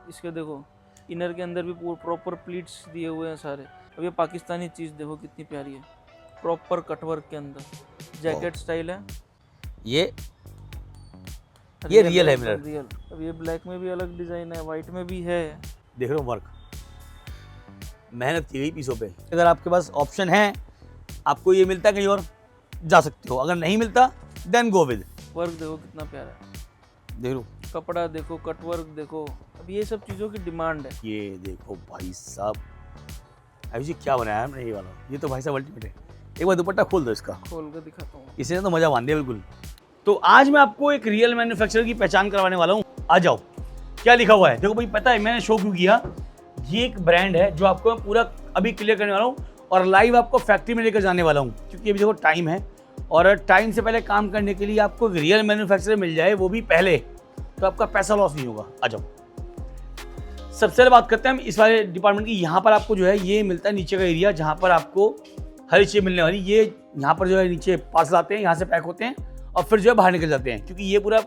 इसके देखो इनर के अंदर भी प्रॉपर प्लीट्स दिए हुए हैं सारे। अब ये पाकिस्तानी चीज़ देखो कितनी प्यारी है, प्रॉपर कटवर्क के अंदर जैकेट स्टाइल है। ये रियल है मिरर। रियल। अब ये ब्लैक में भी अलग डिजाइन है, वाइट में भी है। देख रहे हो वर्क, मेहनत की गई पीसों पे। अगर आपके पास ऑप्शन है, आपको ये मिलता है कहीं और, जा सकते हो। अगर नहीं मिलता देन गो विद। वर्क देखो कितना प्यारा है, देख लो, कपड़ा देखो, कटवर्क देखो। अब ये सब चीज़ों की डिमांड है। ये देखो भाई साहब, अभी जी क्या बनाया है हमने ये वाला। ये तो भाई साहब अल्टीमेट है। एक बार दुपट्टा खोल दो इसका, खोल कर दिखाता हूँ। इसे तो मजा बांध दिया बिल्कुल। तो आज मैं आपको एक रियल मैन्युफैक्चरर की पहचान करवाने वाला हूँ। आ जाओ, क्या लिखा हुआ है देखो भाई। पता है मैंने शो क्यों किया, ये एक ब्रांड है जो आपको मैं पूरा अभी क्लियर करने वाला हूँ और लाइव आपको फैक्ट्री में लेकर जाने वाला हूँ। क्योंकि अभी देखो टाइम है और टाइम से पहले काम करने के लिए आपको रियल मैन्युफैक्चरर मिल जाए, वो भी पहले, तो आपका पैसा लॉस नहीं होगा। आ जाओ, सबसे पहले बात करते हैं हम इस वाले डिपार्टमेंट की। यहाँ पर आपको जो है ये मिलता है नीचे का एरिया, जहाँ पर आपको हर चीज़ मिलने वाली। ये यहाँ पर जो है नीचे पार्सल आते हैं, यहाँ से पैक होते हैं और फिर जो है बाहर निकल जाते हैं, क्योंकि ये पूरा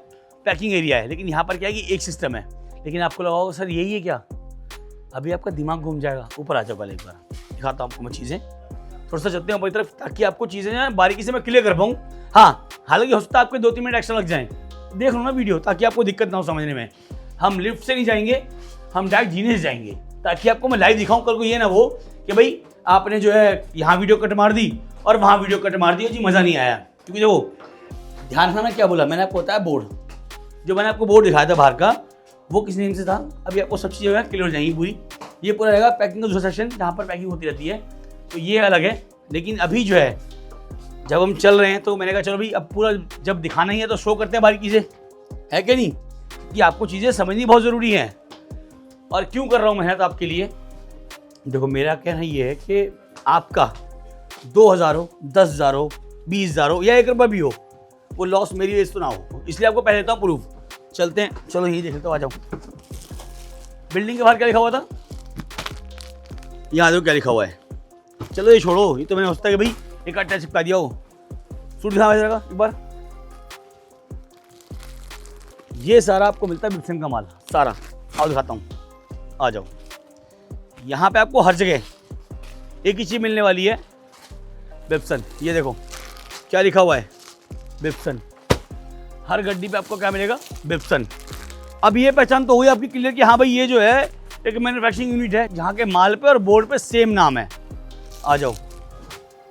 पैकिंग एरिया है। लेकिन यहाँ पर क्या है कि एक सिस्टम है। लेकिन आपको लगा होगा सर यही है क्या, अभी आपका दिमाग घूम जाएगा। ऊपर आ जाओ, पहले एक बार दिखाता हूँ आपको मैं चीज़ें। थोड़ा सा चलते हैं ऊपर की तरफ, ताकि आपको चीज़ें जो है बारीकी से मैं क्लियर कर पाऊँ। हाँ, हालांकि हो सकता है आपको 2-3 मिनट एक्स्ट्रा लग जाएँ, देख लो ना वीडियो, ताकि आपको दिक्कत ना हो समझने में। हम लिफ्ट से नहीं जाएंगे, हम डायरेक्ट जीने से जाएंगे, ताकि आपको मैं लाइव दिखाऊं। कल को ये ना हो कि भाई आपने जो है यहाँ वीडियो कट मार दी और वहाँ वीडियो कट मार दी, जी मज़ा नहीं आया। क्योंकि देखो ध्यान रखना, क्या बोला मैंने आपको, बताया बोर्ड, जो मैंने आपको बोर्ड दिखाया था बाहर का, वो किस नेम से था। अभी आपको सब चीज़ें क्लियर हो जाएंगी पूरी। ये पूरा रहेगा पैकिंग का दूसरा सेक्शन, जहाँ पर पैकिंग होती रहती है, तो ये अलग है। लेकिन अभी जो है जब हम चल रहे हैं तो मैंने कहा चलो भाई अब पूरा जब दिखाना ही है तो शो करते हैं बारीकी से, है कि नहीं, कि आपको चीज़ें समझनी बहुत ज़रूरी है। और क्यों कर रहा हूँ मेहनत आपके लिए, देखो मेरा कहना ये है कि आपका 2000 हो, 10,000 हो, 20,000 हो या 1 रुपया भी हो, वो लॉस मेरी वजह से तो ना हो। इसलिए आपको पहले देता हूँ प्रूफ। चलते हैं, चलो यही देख लेते हो, आ जाओ। बिल्डिंग के बाहर क्या लिखा हुआ था, यहाँ देखो क्या लिखा हुआ है। चलो ये छोड़ो, ये तो मैंने सोचता कि भाई एक अटैच चिपका दिया हो। सूट दिखा जाएगा एक बार। ये सारा आपको मिलता है बिप्सन का माल, सारा। आओ दिखाता हूँ, आ जाओ। यहाँ पे आपको हर जगह एक ही चीज़ मिलने वाली है, बिप्सन। ये देखो क्या लिखा हुआ है, बिप्सन। हर गड्डी पे आपको क्या मिलेगा, बिप्सन। अब ये पहचान तो हुई आपकी क्लियर कि हाँ भाई ये जो है एक मैन्युफैक्चरिंग यूनिट है, जहाँ के माल पे और बोर्ड पे सेम नाम है। आ जाओ,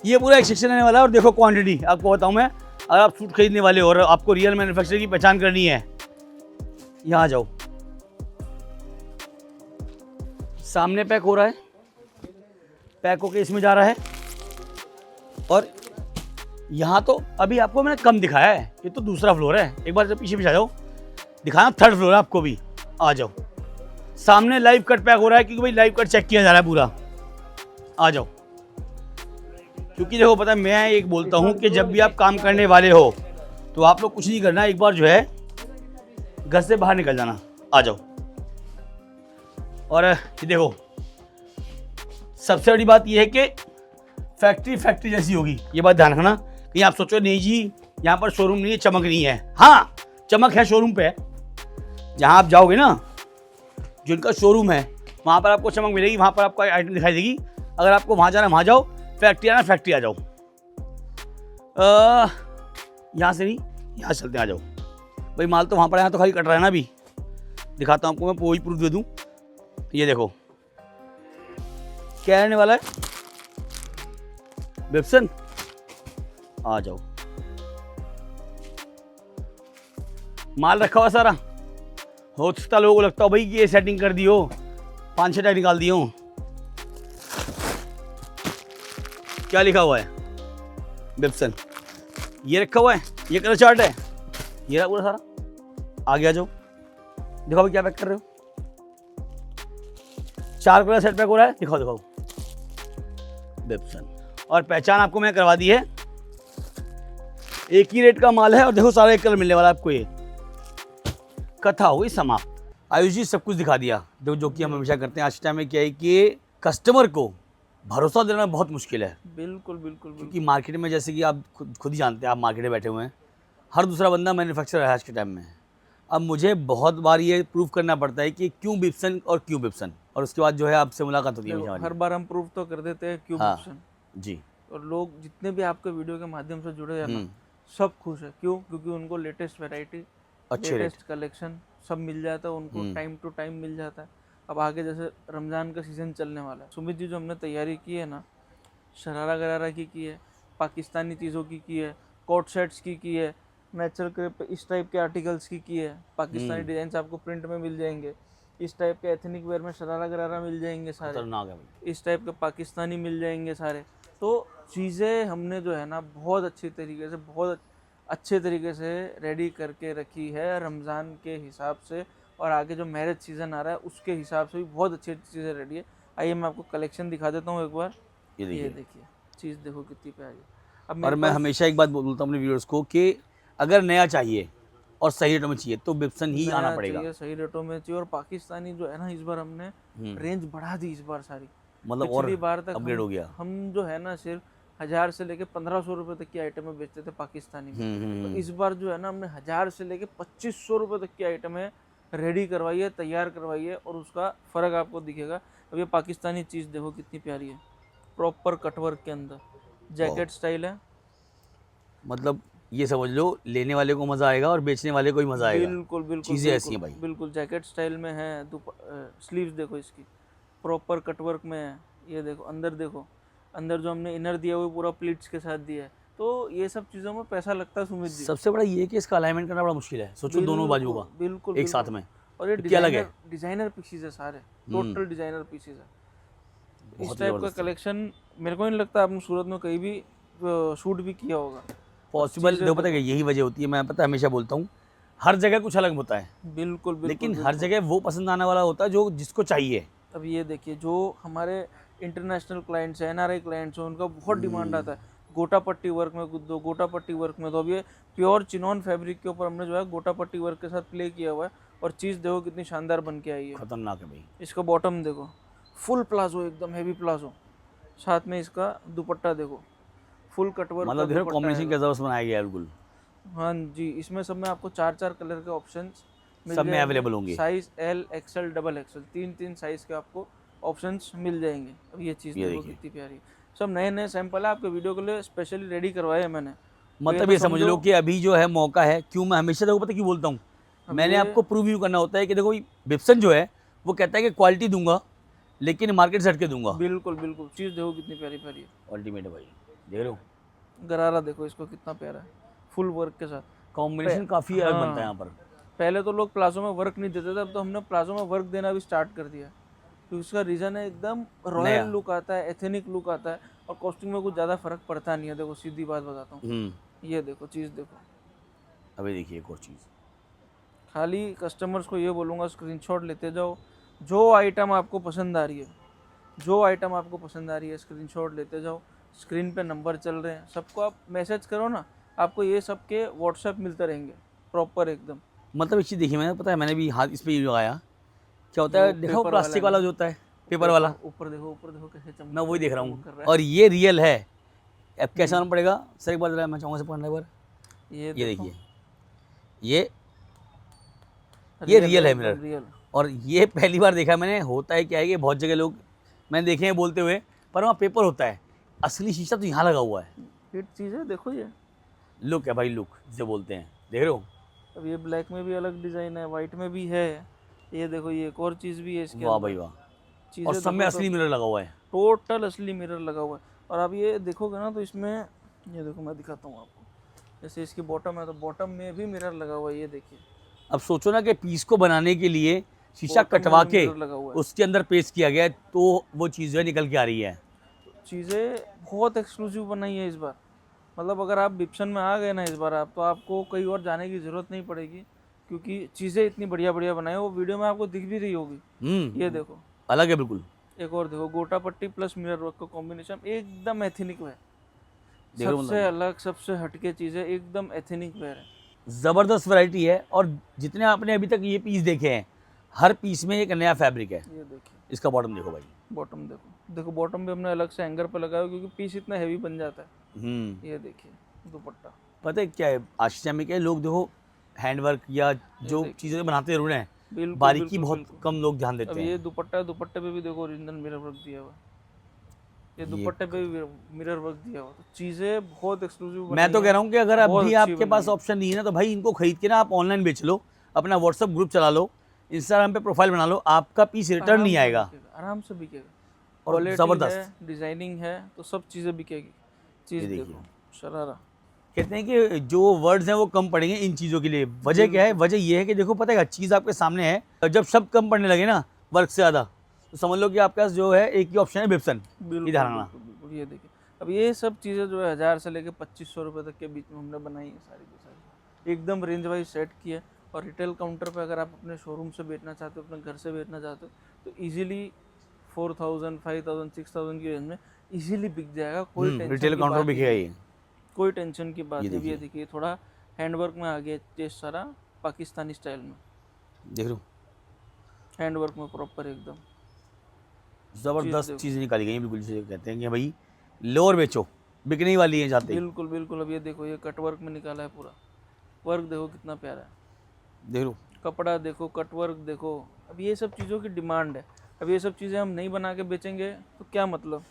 ये पूरा एक सेक्शन रहने वाला है। और देखो क्वांटिटी आपको बताऊँ मैं, अगर आप सूट खरीदने वाले हो और आपको रियल मैन्युफैक्चरर की पहचान करनी है, यहाँ आ जाओ। सामने पैक हो रहा है, पैक होके इसमें जा रहा है। और यहाँ तो अभी आपको मैंने कम दिखाया है, ये तो दूसरा फ्लोर है। एक बार जब पीछे आ जाओ, दिखाना 3rd फ्लोर है आपको भी। आ जाओ, सामने लाइव कट पैक हो रहा है, क्योंकि भाई लाइव कट चेक किया जा रहा है पूरा। आ जाओ, क्योंकि देखो पता है मैं एक बोलता हूँ कि जब भी आप काम करने वाले हो तो आप लोग कुछ नहीं करना, एक बार जो है घर से बाहर निकल जाना। आ जाओ। और ये देखो सबसे बड़ी बात ये है कि फैक्ट्री जैसी होगी, ये बात ध्यान रखना। कहीं आप सोचो नहीं जी यहाँ पर शोरूम नहीं है, चमक नहीं है। हाँ चमक है शोरूम पे, जहाँ आप जाओगे ना, जो इनका शोरूम है वहाँ पर आपको चमक मिलेगी, वहाँ पर आपको आइटम दिखाई देगी। अगर आपको वहाँ जाना वहाँ जाओ, फैक्ट्री आना फैक्ट्री आ जाओ। यहाँ से नहीं, यहाँ चलते हैं, आ जाओ। भाई माल तो वहाँ पर, यहाँ तो खाली कट रहा है ना। अभी दिखाता हूँ आपको, मैं वही प्रूफ दे दूँ। ये देखो क्या रहने वाला है, बिप्सन। आ जाओ, माल रखा हुआ सारा। हो सकता लोगों को लगता हो भाई ये सेटिंग कर दी हो, 5-6 टैग निकाल दिए हो। क्या लिखा हुआ है, बिप्सन। ये रखा हुआ है, ये कलर चार्ट है, ये रहा पूरा सारा। आगे आ जाओ, दिखाओ भाई क्या पैक कर रहे हो। 4 कलर सेट पैक हो रहा है, दिखाओ दिखाओ, बिप्सन। और पहचान आपको मैं करवा दी है, एक ही रेट का माल है। और देखो सारा एक कलर मिलने वाला है आपको। ये कथा हो गई समाप्त। आयुष जी सब कुछ दिखा दिया, जो कि हम हमेशा करते हैं। आज के टाइम में क्या है कि कस्टमर को भरोसा देना बहुत मुश्किल है। बिल्कुल बिल्कुल, क्योंकि मार्केट में जैसे कि आप खुद ही जानते हैं, आप मार्केट में बैठे हुए हैं, हर दूसरा बंदा मैन्युफैक्चरर है आज के टाइम में। अब मुझे बहुत बार ये प्रूव करना पड़ता है कि क्यों बिप्सन और क्यों बिप्सन, और उसके बाद जो है आपसे मुलाकात होती है देखो, हमेशा हर वाली। बार हम प्रूव तो कर देते हैं क्यों हाँ ऑप्शन, जी। और लोग जितने भी आपके वीडियो के माध्यम से जुड़े हैं ना, हम्म, सब खुश है। क्यों? क्योंकि उनको लेटेस्ट वैरायटी, अच्छे रेट। लेटेस्ट कलेक्शन सब मिल जाता है, उनको हम्म, टाइम टू टाइम मिल जाता है। अब आगे जैसे रमज़ान का सीज़न चलने वाला है, सुमित जी जो हमने तैयारी की है ना, शरारा गरारा की है, पाकिस्तानी चीज़ों की है, कोट सेट्स की है, नेचुरल क्रेप इस टाइप के आर्टिकल्स की है, पाकिस्तानी डिजाइन आपको प्रिंट में मिल जाएंगे, इस टाइप के एथनिक वेयर में शरारा गरारा मिल जाएंगे सारे, खतरनाक है भाई। इस टाइप के पाकिस्तानी मिल जाएंगे सारे। तो चीज़ें हमने जो है ना बहुत अच्छी तरीके से, बहुत अच्छे तरीके से रेडी करके रखी है रमज़ान के हिसाब से, और आगे जो मैरिज सीज़न आ रहा है उसके हिसाब से भी बहुत अच्छी अच्छी चीज़ें रेडी है। आइए मैं आपको कलेक्शन दिखा देता हूँ एक बार। ये ये देखिए। देखिए चीज़ देखो कितनी प्यारी है। अब और मेरे मैं पास हमेशा एक बात बोलता हूँ अपने व्यूअर्स को कि अगर नया चाहिए और सही रेटों में चाहिए तो बिप्सन ही आना नया पड़ेगा। चाहिए, सही रेटों में चाहिए, और पाकिस्तानी जो है ना इस बार हमने हम्म, रेंज बढ़ा दी इस बार सारी। मतलब और पिछली बार तक अपग्रेड हो गया। हम जो है ना सिर्फ 1000 से लेके 1500 रुपए तक की आइटमें बेचते थे पाकिस्तानी में। तो इस बार जो है ना हमने 1000 से लेके 2500 रुपए तक की आइटमें रेडी करवाई है, तैयार करवाई है, और उसका फ़र्क आपको दिखेगा। अब ये पाकिस्तानी चीज़ देखो कितनी प्यारी है, प्रॉपर कटवर्क के अंदर, जैकेट स्टाइल है। मतलब ये समझ लो लेने वाले को मज़ा आएगा और बेचने वाले को ही मज़ा आएगा। बिल्कुल बिल्कुल चीज़ें ऐसी बिल्कुल हैं भाई। बिल्कुल जैकेट स्टाइल में है। स्लीव्स देखो इसकी, प्रॉपर कटवर्क में है। ये देखो अंदर, देखो अंदर जो हमने इनर दिया हुआ पूरा प्लीट्स के साथ दिया है। तो ये सब चीज़ों में पैसा लगता है सुमित जी। सबसे बड़ा ये है कि इसका अलाइनमेंट करना बड़ा मुश्किल है। सोचो दोनों बाजू का बिल्कुल एक साथ बिल्कुल। में, और ये तो क्या अलग है। डिजाइनर पीसीज है सारे, टोटल डिजाइनर पीसीज है। इस बहुत टाइप का ज़बरदस्त है। कलेक्शन मेरे को नहीं लगता आपने सूरत में कहीं भी शूट भी किया होगा। पॉसिबल चीज़ें देखो, पता है यही वजह होती है, मैं पता है हमेशा बोलता हूँ हर जगह कुछ अलग होता है, बिल्कुल बिल्कुल लेकिन हर बिल्कुल। जगह वो पसंद आने वाला होता है जो जिसको चाहिए। अब ये देखिए जो हमारे इंटरनेशनल क्लाइंट्स हैं, एनआरआई क्लाइंट्स हैं, उनका बहुत डिमांड आता है गोटा पट्टी वर्क में कुछ दो, गोटा पट्टी वर्क में। तो अब ये प्योर चिनॉन फैब्रिक के ऊपर हमने जो है गोटा पट्टी वर्क के साथ प्ले किया हुआ है, और चीज़ देखो कितनी शानदार बन के आई है। खतरनाक है भाई। इसका बॉटम देखो, फुल प्लाजो, एकदम हेवी प्लाजो, साथ में इसका दुपट्टा देखो, फुल कटवर्क का मतलब देखो दुपट्टा कॉम्बिनेशन आएगा। क्या ज़बरदस्त बनाया गया है बिल्कुल। हाँ जी, इसमें सब में आपको 4 कलर के ऑप्शंस मिल सब में जाएंगे। अवेलेबल होंगे। Size L, XL, double XL, 3 size के आपको ऑप्शंस मिल जाएंगे। अब ये चीज़ ये देखो देखिए। कितनी प्यारी, सब नए नए सैंपल है आपके वीडियो के लिए स्पेशली रेडी करवाए हैं मैंने। तो मतलब तो ये समझ लो समझो, कि अभी जो है मौका है। क्यों मैं हमेशा देखो पता क्यों बोलता हूँ, अब मैंने ये आपको प्रूव यू करना होता है कि देखो बिप्सन जो है वो कहता है कि क्वालिटी दूंगा लेकिन मार्केट से हट के दूंगा। बिल्कुल बिल्कुल, चीज़ देखो कितनी प्यारी प्यारी है। अल्टीमेट है भाई, देख रहे हो गरारा देखो इसको कितना प्यारा है, फुल वर्क के साथ। कॉम्बिनेशन काफ़ी अलग बनता है यहाँ पर। पहले तो लोग प्लाजो में वर्क नहीं देते थे, अब तो हमने प्लाजो में वर्क देना भी स्टार्ट कर दिया। तो उसका रीज़न है एकदम रॉयल लुक आता है, एथेनिक लुक आता है, और कॉस्टिंग में कुछ ज़्यादा फर्क पड़ता नहीं है। देखो सीधी बात बताता हूँ, ये देखो चीज़ देखो। अभी देखिए एक और चीज़, खाली कस्टमर्स को ये बोलूँगा स्क्रीनशॉट लेते जाओ, जो आइटम आपको पसंद आ रही है, जो आइटम आपको पसंद आ रही है स्क्रीनशॉट लेते जाओ। स्क्रीन पे नंबर चल रहे हैं, सबको आप मैसेज करो ना, आपको ये सब के व्हाट्सएप मिलते रहेंगे प्रॉपर एकदम। मतलब एक चीज़ देखी मैंने, पता है मैंने भी हाथ इस पर लगाया, क्या होता है देखो पेपर प्लास्टिक वाला वाला जो होता है पेपर वाला, ऊपर देखो, ऊपर देखो कैसे चमक, मैं वही देख रहा चमक कर हूँ रहा और ये रियल है। अब कैसा मालूम पड़ेगा सर, एक बार जरा मैं चाहूँगा से पढ़ना एक बार। है। ये देखो, देखिए, ये रियल है एकदम मिरर, रियल। और ये पहली बार देखा मैंने। होता है क्या है कि बहुत जगह लोग मैंने देखे हैं बोलते हुए, पर वहाँ पेपर होता है, असली शीशा तो यहाँ लगा हुआ है। हिट चीज़ है, देखो ये। लुक है भाई, लुक जिसे बोलते हैं, देख रहे हो। अब ये ब्लैक में भी अलग डिज़ाइन है, वाइट में भी है। ये देखो ये एक और चीज़ भी है इसके वाह अंदर। भाई वाह, चीज़ें और सब में देखो असली मिरर लगा हुआ है। टोटल असली मिरर लगा हुआ है। और आप ये देखोगे ना तो इसमें, ये देखो मैं दिखाता हूँ आपको, जैसे इसकी बॉटम है तो बॉटम में भी मिरर लगा हुआ है, ये देखिए। अब सोचो ना कि पीस को बनाने के लिए शीशा बॉटम में कटवा भी के मिरर लगा हुआ है। उसके अंदर पेस्ट किया गया है, तो वो चीज़ निकल के आ रही है। चीज़ें बहुत एक्सक्लूसिव बनाई है इस बार। मतलब अगर आप बिप्सन में आ गए ना इस बार आप, तो आपको कहीं और जाने की ज़रूरत नहीं पड़ेगी, क्योंकि चीज़ें इतनी बढ़िया बढ़िया बनाई है। वो वीडियो में आपको दिख भी रही होगी। ये देखो अलग है बिल्कुल। एक और देखो, गोटा पट्टी प्लस मिरर वर्क का कॉम्बिनेशन एकदम एथेनिक है, देखो सबसे अलग सबसे हटके चीज़ है, एकदम एथेनिक वेयर है। ज़बरदस्त वैरायटी है, और जितने आपने अभी तक ये पीस देखे हैं हर पीस में एक नया फैब्रिक है। ये देखिए इसका बॉटम देखो भाई, बॉटम देखो, देखो बॉटम भी हमने अलग से हैंगर पे लगाया क्योंकि पीस इतना हैवी बन जाता है। ये देखिए दुपट्टा, पता है क्या है आशीष अम्मी के लोग देखो हैंडवर्क या जो देखिए। चीज़ें बनाते ज़रूर हैं, बिल्कुल बारीकी बिल्कुल बहुत बिल्कुल। कम लोग ध्यान अब देते ये हैं। दुपट्टा, दुपट्टे पे भी देखो ओरिजिनल मिरर वर्क दिया हुआ है। ये ये दुपट्टे पे भी मिरर वर्क दिया हुआ है। तो चीज़ें बहुत एक्सक्लूसिव मैं बनाई तो कह है, रहा हूँ कि अगर बहुत अभी अच्छी आपके बनी पास है। ऑप्शन नहीं है ना, तो भाई इनको खरीद के ना आप ऑनलाइन बेच लो, अपना व्हाट्सअप ग्रुप चला लो, इंस्टाग्राम पे प्रोफाइल बना लो, आपका पीस रिटर्न नहीं आएगा। आराम से बिकेगा। और क्वालिटी ज़बरदस्त। है, डिजाइनिंग है, तो सब चीज़ें बिकेगी। ये चीज़ देखिए, देखो, शरारा। कहते हैं कि जो वर्ड्स हैं वो कम पड़ेंगे इन चीज़ों के लिए। वजह क्या है? बिल्कुल वजह ये है कि देखो पता है क्या, चीज़ आपके सामने है, जब शब्द कम पड़ने लगे ना वर्क से ज़्यादा, तो समझ लो कि आपके पास जो है एक ही ऑप्शन है, विप्सन। ये बिल्कुल ध्यान रखना। बिल्कुल बिल्कुल। ये देखिए, अब ये सब चीज़ें जो है 1000 से लेके 2500 रुपये तक के बीच में हमने बनाई है सारी की सारी, एकदम रेंज वाइज सेट की है। और रिटेल काउंटर पे अगर आप अपने शोरूम से बेचना चाहते हो, अपने घर से बेचना चाहते हो, तो इजीली 4000, 5000, 6000 की रेंज में इजीली बिक जाएगा। कोई टेंशन रिटेल की काउंटर बात भी नहीं है है, ये। कोई टेंशन की बात ये नहीं। अब ये देखिए, देखिए, थोड़ा हैंडवर्क में आ गया ये सारा, पाकिस्तानी स्टाइल में देख लो, हैंडवर्क में प्रॉपर एकदम। ज़बरदस्त देखो। चीज़ निकाली गई है बिल्कुल। जिसे कहते हैं कि भाई लो और बेचो, बिकने ही वाली है जाते ही। बिल्कुल बिल्कुल। अब ये देखो, ये कट वर्क में निकाला है पूरा। वर्क देखो कितना प्यारा है, देख लो, कपड़ा देखो, कट वर्क देखो। अब ये सब चीज़ों की डिमांड है। अब ये सब चीज़ें हम नहीं बना के बेचेंगे तो क्या मतलब।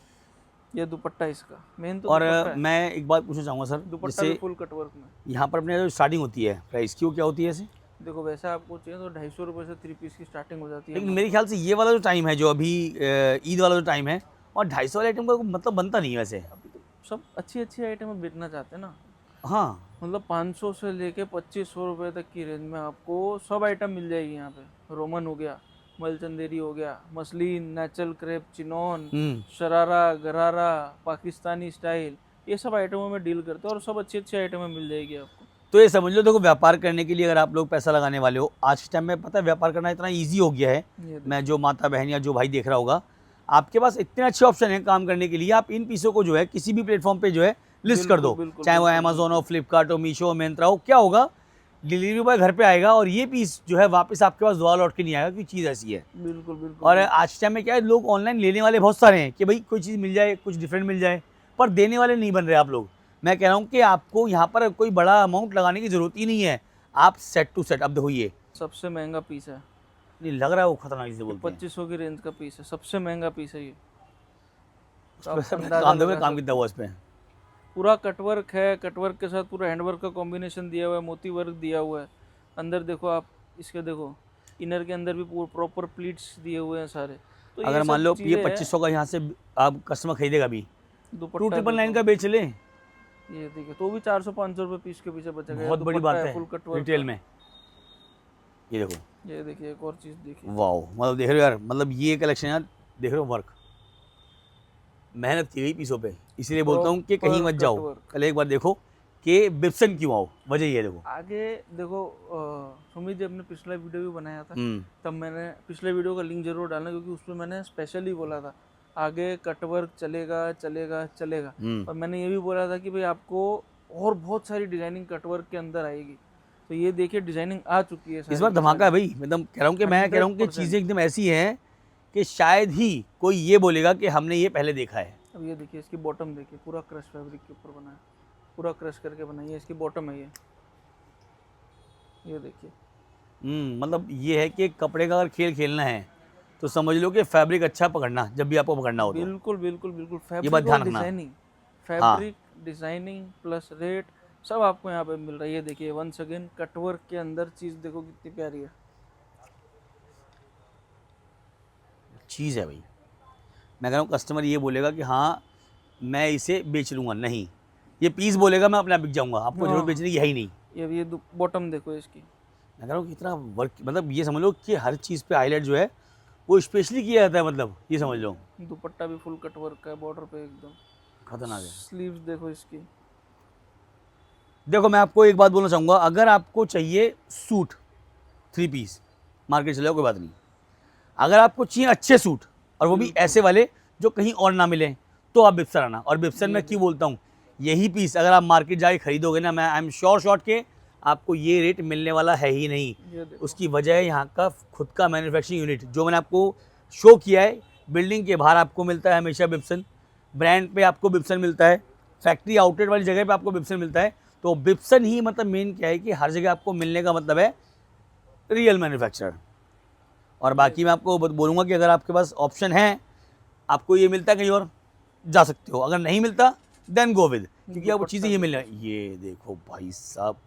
ये दुपट्टा इसका मेन तो और दुपट्टा है। मैं एक बात पूछना चाहूँगा सर, दुपट्टा भी जैसे फुल कट वर्क में। यहाँ पर अपने जो स्टार्टिंग होती है प्राइस की, वो क्या होती है ऐसे? देखो, वैसा आपको चाहिए तो 250 रुपये से 3 पीस की स्टार्टिंग हो जाती है लेकिन हमारे मेरे ख्याल से ये वाला जो टाइम है, जो अभी ईद वाला जो टाइम है, और 250 वाले आइटम का मतलब बनता नहीं है वैसे। पास। अभी तो सब अच्छी अच्छी आइटम बेचना चाहते हैं ना। हाँ, मतलब 500 से लेके 2500 रुपये तक की रेंज में आपको सब आइटम मिल जाएगी यहाँ पे। रोमन हो गया, मलचंदेरी हो गया, muslin, natural crepe, chinon, sharara, गरारा, पाकिस्तानी स्टाइल, ये सब आइटमों में डील करते हैं और सब अच्छी अच्छी आइटमें मिल जाएगी आपको। तो ये समझ लो, देखो व्यापार करने के लिए अगर आप लोग पैसा लगाने वाले हो, आज के टाइम में पता है व्यापार करना इतना ईजी हो गया है। ये देखो, मैं जो माता बहन या जो भाई देख रहा होगा, आपके पास इतने अच्छे ऑप्शन हैं काम करने के लिए। आप इन पीसों को जो है किसी भी प्लेटफॉर्म पे जो है लिस्ट कर बिल्कुल दो, बिल्कुल चाहे वो बिल्कुल अमेजोन हो, फ्लिपकार्ट हो, मीशो हो, मिंत्रा हो। क्या होगा, डिलीवरी बॉय घर पे आएगा और ये पीस जो है वापस आपके पास दोबारा लौट के नहीं आएगा, क्योंकि चीज़ ऐसी है। बिल्कुल बिल्कुल। और आज के टाइम में क्या है, लोग ऑनलाइन लेने वाले बहुत सारे हैं कि भाई कोई चीज़ मिल जाए, कुछ डिफरेंट मिल जाए, पर देने वाले नहीं बन रहे आप लोग। मैं कह रहा हूँ कि आपको यहाँ पर कोई बड़ा अमाउंट लगाने की ज़रूरत ही नहीं है। आप सेट टू सेट, अब देखो ये सबसे महंगा पीस है, नहीं लग रहा है वो खतरनाक चीज़ें बोलते हैं। 2500 की रेंज का पीस है, सबसे महंगा पीस है ये। तो आप वैसे अंदाजा काम देखो लगा काम सकते कितना हुआ इस पे। हो। पूरा कटवर्क है, कटवर्क के साथ पूरा हैंडवर्क का कॉम्बिनेशन दिया हुआ है, मोती वर्क दिया हुआ है। अंदर देखो आप, इसके देखो इनर के अंदर भी प्रॉपर प्लीट्स दिए हुए हैं सारे। तो ये अगर मान सब लो ये चीज़ें हैं। 2500 का यहाँ से आप कस्टमर खरीदेगा भी, दुपट्टा 2999 देखो, का बेच ले, ये देखिए, तो भी 400-500 रुपये पीस के पीछे बचेगा। ये बहुत बड़ी दुपट्टा बात है फुल कटवर्क रिटेल का। में। ये देखो, ये देखिए, एक और चीज़ देखिए, वाओ, मतलब देख रहे हो यार, मतलब ये कलेक्शन यार, देख रहे हो वर्क, मेहनत की गई पीसों पे। इसीलिए बोलता हूँ कि कहीं Proper मत जाओ, कटवर्क। कल एक बार देखो कि बिप्सन क्यों आओ, वजह ये है देखो। आगे देखो, सुमित जब ने पिछला वीडियो भी बनाया था, हम्म, तब मैंने पिछले वीडियो का लिंक जरूर डालना, क्योंकि उसमें मैंने स्पेशली बोला था आगे कटवर्क चलेगा चलेगा चलेगा। और मैंने ये भी बोला था कि भाई आपको और बहुत सारी डिजाइनिंग कटवर्क के अंदर आएगी। तो ये देखिए, डिजाइनिंग आ चुकी है इस सारी बार की धमाका है सारी। भाई। मैं कह रहा हूँ कि मैं कह रहा हूँ कि 100%। चीज़ें एकदम ऐसी हैं कि शायद ही कोई ये बोलेगा कि हमने ये पहले देखा है। अब ये देखिए, इसकी बॉटम देखिए, पूरा क्रश फैब्रिक के ऊपर बना है, पूरा क्रश करके बनाई है। इसकी बॉटम है ये देखिए। मतलब ये है कि कपड़े का अगर खेल खेलना है तो समझ लो कि फैब्रिक अच्छा पकड़ना, जब भी आपको पकड़ना हो तो। बिल्कुल बिल्कुल बिल्कुल। बात फैब्रिक ध्यान और रखना। Designing, fabric designing plus rate सब आपको यहाँ पे मिल रहा है। ये देखिए, वंस अगेन कटवर्क के अंदर चीज़ देखो कितनी प्यारी है। चीज़ है भाई। मैं कह रहा हूँ कस्टमर ये बोलेगा कि हाँ मैं इसे बेच लूँगा, नहीं, ये पीस बोलेगा मैं अपने आप बिक जाऊँगा, आपको जरूरत हाँ। बेचने की है ही नहीं। ये बॉटम देखो इसकी। मैं कह रहा हूँ कितना वर्क, मतलब ये समझ लो कि हर चीज़ पे हाईलाइट जो है वो स्पेशली किया जाता है, मतलब ये समझ लो। दुपट्टा भी फुल कटवर्क का है, बॉर्डर पे एकदम खतरनाक है। स्लीव्स देखो इसकी। देखो मैं आपको एक बात बोलना चाहूँगा, अगर आपको चाहिए सूट 3 पीस, मार्केट चले जाओ, कोई बात नहीं। अगर आपको चाहिए अच्छे सूट, और वो भी ऐसे वाले जो कहीं और ना मिले, तो आप बिप्सन आना। और बिप्सन में क्यों बोलता हूँ, यही पीस अगर आप मार्केट जाके खरीदोगे ना, मैं आई एम श्योर शॉट के आपको ये रेट मिलने वाला है ही नहीं। ये देखो, उसकी वजह है यहाँ का खुद का मैन्युफैक्चरिंग यूनिट, जो मैंने आपको शो किया है। बिल्डिंग के बाहर आपको मिलता है हमेशा बिप्सन, ब्रांड पे आपको बिप्सन मिलता है, फैक्ट्री आउटलेट वाली जगह पे आपको बिप्सन मिलता है। तो बिप्सन ही मतलब मेन क्या है कि हर जगह आपको मिलने का मतलब है रियल मैन्युफैक्चरर। और बाकी मैं आपको बोलूँगा कि अगर आपके पास ऑप्शन है, आपको ये मिलता है कहीं और, जा सकते हो, अगर नहीं मिलता देन गो विद, क्योंकि आपको चीज़ें ये मिल रही। ये देखो भाई साहब,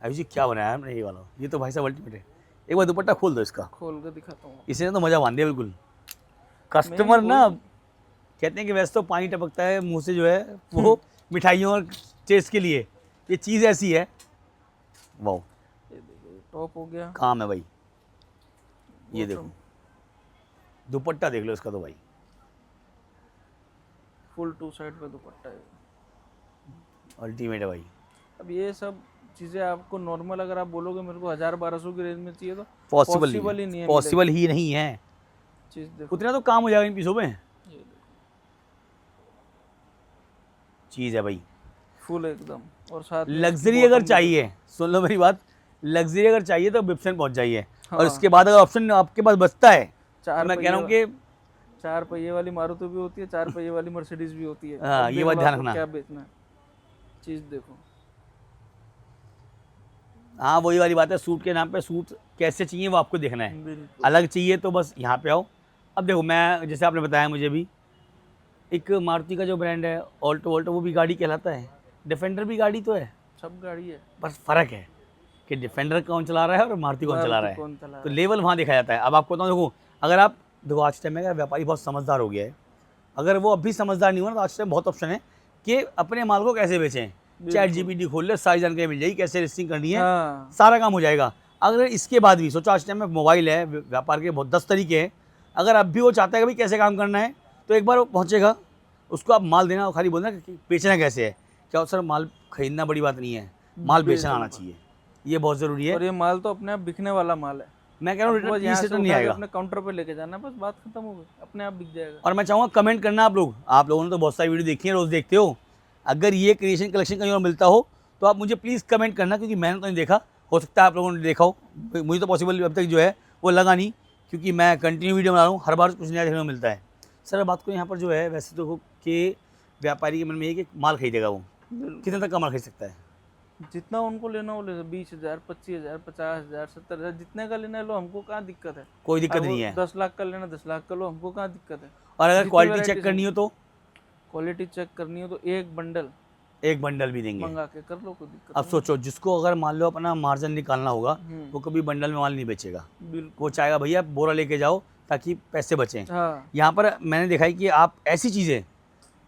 अभी जी क्या बनाया है हमने, ये वाला, ये तो भाई साहब अल्टीमेट है। एक बार दुपट्टा खोल दो इसका, खोल के दिखाता हूँ। इसने तो मज़ा बांध दिया बिल्कुल। कस्टमर ना कहते हैं कि वैसे तो पानी टपकता है मुंह से जो है वो मिठाइयों और टेस्ट के लिए, ये चीज़ ऐसी है। वाह, ये देखो टॉप हो गया, काम है भाई। ये बॉटम। देखो दुपट्टा देख लो इसका तो भाई, फुल 2 साइड पे दुपट्टा है। अल्टीमेट है भाई। अब ये सब चीज़ें आपको नॉर्मल अगर आप बोलोगे मेरे को 1000-1200 की रेंज में चाहिए तो पॉसिबल ही नहीं है। पॉसिबल ही नहीं है। चीज़ देखो, उतना तो काम हो जाएगा इन पीसों में। ये देखो चीज़ है भाई फुल एकदम। और साथ में लग्जरी इसकी अगर bottom चाहिए, सुन लो मेरी बात, लग्जरी अगर चाहिए तो बिप्सन पहुंच जाइए। हाँ। और इसके बाद अगर ऑप्शन आपके पास बचता है तो 4 मैं कह रहा हूँ कि 4 पहिए वाली मारुति भी होती है, 4 पहिए वाली मर्सिडीज भी होती है। हाँ, अब ये देख बात लो ध्यान आपको रखना। क्या बेचना है, चीज़ देखो। हाँ वही वाली बात है, सूट के नाम पे सूट कैसे चाहिए वो आपको देखना है। बिल्कुल अलग चाहिए तो बस यहाँ पे आओ। अब देखो मैं जैसे आपने बताया मुझे भी, एक मारुति का जो ब्रांड है ऑल्टो वोल्टो, वो भी गाड़ी कहलाता है, डिफेंडर भी गाड़ी तो है, सब गाड़ी है। बस फ़र्क है कि डिफेंडर कौन चला रहा है और मारुति कौन चला रहा है। कौन चला तो रहा लेवल वहाँ देखा जाता है। अब आपको बताऊँ, देखो अगर आप देखो आज टाइम में अगर व्यापारी बहुत समझदार हो गया है, अगर वो अभी समझदार नहीं हुआ ना तो आज टाइम बहुत ऑप्शन है कि अपने माल को कैसे बेचें। चैट जीपीटी खोल ले, सारी जानकारी मिल जाएगी, कैसे लिस्टिंग करनी है। है, हाँ, सारा काम हो जाएगा। अगर इसके बाद भी सोचो, आज टाइम में मोबाइल है, व्यापार के बहुत 10 तरीके हैं, अगर अब भी वो चाहता है कि भाई कैसे काम करना है तो एक बार वो पहुँचेगा, उसको आप माल देना, खाली बोलना कि बेचना कैसे है। क्या सर, माल खरीदना बड़ी बात नहीं है, माल बेचना आना चाहिए, ये बहुत ज़रूरी है। और ये माल तो अपने आप बिकने वाला माल है। मैं कह रहा हूँ आपको बस रिटर्न यहाँ से रिटर्न नहीं उठा के आएगा। अपने काउंटर पे लेके जाना है, बस बात खत्म हो गई, अपने आप बिक जाएगा। और मैं चाहूँगा कमेंट करना आप लोगों ने तो बहुत सारी वीडियो देखी है, रोज़ देखते हो। अगर ये क्रिएशन कलेक्शन कहीं और मिलता हो तो आप मुझे प्लीज़ कमेंट करना, क्योंकि मैंने तो नहीं देखा, हो सकता है आप लोगों ने देखा हो, मुझे तो पॉसिबल अब तक जो है वो लगा नहीं, क्योंकि मैं कंटिन्यू वीडियो बना रहा हूँ, हर बार कुछ नया देखने को मिलता है। सर बात को यहाँ पर जो है वैसे तो कि व्यापारी के मन में ये कि माल खरीदेगा वो कितने तक का माल खरीद सकता है। जितना उनको लेना हो ले, 20,000, 25,000, 50,000, 70,000, जितने का लेना है लो, हमको कहाँ दिक्कत है। कोई दिक्कत अब नहीं है। 10 लाख का लेना 10 लाख का लो, हमको कहाँ दिक्कत है। और अगर जितनी क्वालिटी चेक varieties करनी हो तो क्वालिटी चेक करनी हो तो एक बंडल भी देंगे। मंगा के कर लो, कोई दिक्कत अब सोचो, जिसको अगर मान लो अपना मार्जिन निकालना होगा नहीं। वो कभी बंडल में माल नहीं बेचेगा, बिल्कुल। वो चाहेगा भैया बोरा लेके जाओ ताकि पैसे बचें। हाँ, यहाँ पर मैंने देखा है कि आप ऐसी चीज़ें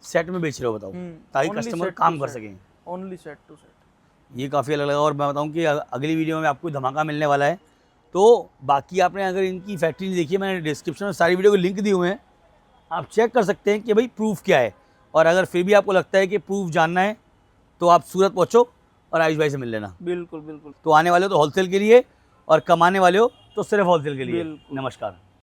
सेट में बेच रहे हो, बताओ, ताकि only कस्टमर set to काम कर set, सकें। Only set to set. ये काफ़ी अलग लगा। और मैं बताऊँ कि अगली वीडियो में आपको धमाका मिलने वाला है। तो बाकी आपने अगर इनकी फैक्ट्री नहीं देखी है, मैंने डिस्क्रिप्शन में सारी वीडियो को लिंक दिए हुए हैं, आप चेक कर सकते हैं कि भाई प्रूफ क्या है। और अगर फिर भी आपको लगता है कि प्रूफ जानना है तो आप सूरत पहुँचो और आयुष भाई से मिल लेना। बिल्कुल बिल्कुल। तो आने वाले हो तो होलसेल के लिए, और कमाने वाले हो तो सिर्फ होलसेल के लिए। बिल्कुल। नमस्कार।